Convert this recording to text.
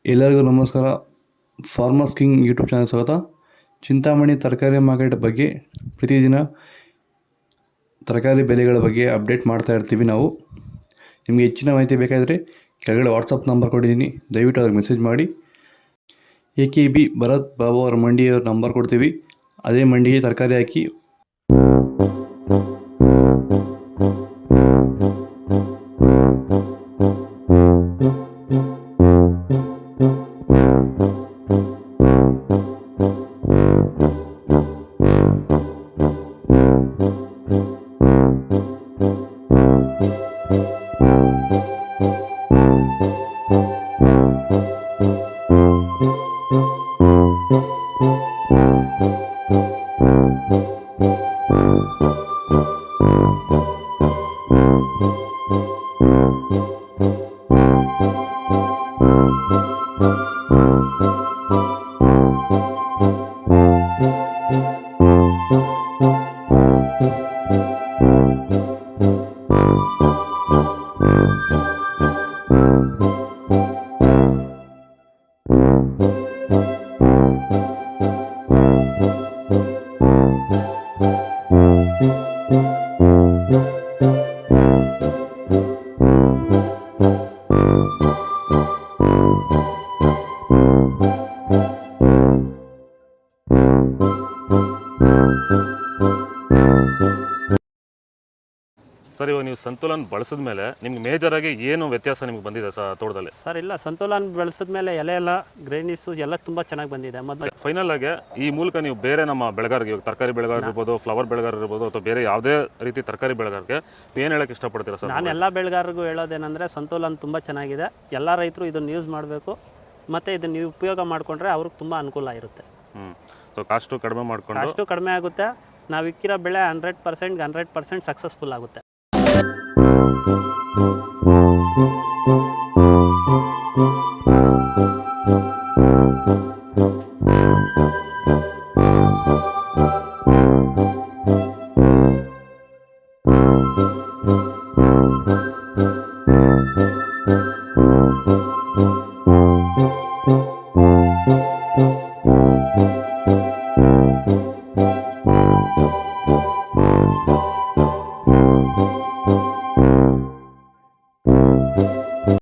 ಎಲ್ಲರಿಗೂ ನಮಸ್ಕಾರ. Farmers king YouTube channel ಸ್ವಾಗತ. ಚಿಂತಾಮಣಿ ತರಕಾರಿ ಮಾರ್ಕೆಟ್ ಬಗ್ಗೆ ಪ್ರತಿದಿನ ತರಕಾರಿ ಬೆಲೆಗಳ ಬಗ್ಗೆ ಅಪ್ಡೇಟ್ ಮಾಡ್ತಾ ಇರ್ತೀವಿ ನಾವು. ನಿಮಗೆ ಹೆಚ್ಚಿನ ಮಾಹಿತಿ ಬೇಕಾದರೆ ಕೆಳಗಡೆ ವಾಟ್ಸಪ್ ನಂಬರ್ ಕೊಟ್ಟಿದ್ದೀನಿ, ದಯವಿಟ್ಟು ಅವ್ರಿಗೆ ಮೆಸೇಜ್ ಮಾಡಿ. AKB ಭರತ್ ಬಾಬು ಅವರ ಮಂಡಿಯವ್ರ ನಂಬರ್ ಕೊಡ್ತೀವಿ, ಅದೇ ಮಂಡಿಗೆ ತರಕಾರಿ ಹಾಕಿ ಸರ್, ಇವಾಗ ನೀವು ಸಂತುಲನ್ ಬಳಸಿದ ಮೇಲೆ ನಿಮ್ಗೆ ಮೇಜರಾಗಿ ಏನು ವ್ಯತ್ಯಾಸ ನಿಮ್ಗೆ ಬಂದಿದೆ ತೋಟದಲ್ಲಿ? ಸರ್ ಇಲ್ಲ, ಸಂತುಲನ್ ಬೆಳೆಸಿದ ಮೇಲೆ ಎಲೆ ಎಲ್ಲ ಗ್ರೈನಿಸು ಎಲ್ಲ ತುಂಬ ಚೆನ್ನಾಗಿ ಬಂದಿದೆ. ಮೊದಲು ಫೈನಲ್ ಆಗಿ ಈ ಮೂಲಕ ನೀವು ಬೇರೆ ನಮ್ಮ ಬೆಳೆಗಾರರಿಗೆ, ತರಕಾರಿ ಬೆಳೆಗಾರ ಇರ್ಬೋದು, ಫ್ಲವರ್ ಬೆಳೆಗಾರ ಇರ್ಬೋದು, ಅಥವಾ ಬೇರೆ ಯಾವುದೇ ರೀತಿ ತರಕಾರಿ ಬೆಳೆಗಾರರಿಗೆ ಏನು ಹೇಳಕ್ಕೆ ಇಷ್ಟಪಡ್ತೀರಾ ಸರ್? ನಾನು ಎಲ್ಲ ಬೆಳೆಗಾರರಿಗೂ ಹೇಳೋದೇನೆಂದರೆ, ಸಂತುಲನ್ ತುಂಬ ಚೆನ್ನಾಗಿದೆ. ಎಲ್ಲ ರೈತರು ಇದನ್ನು ಯೂಸ್ ಮಾಡಬೇಕು, ಮತ್ತು ಇದನ್ನು ನೀವು ಉಪಯೋಗ ಮಾಡಿಕೊಂಡ್ರೆ ಅವ್ರಿಗೆ ತುಂಬ ಅನುಕೂಲ ಇರುತ್ತೆ. ಸೊ ಕಾಸ್ಟು ಕಡಿಮೆ ಮಾಡಿಕೊಂಡು ಅಷ್ಟು ಕಡಿಮೆ ಆಗುತ್ತೆ. ನಾವು ಇಕ್ಕಿರೋ ಬೆಳೆ 100% ಸಕ್ಸಸ್ಫುಲ್ ಆಗುತ್ತೆ.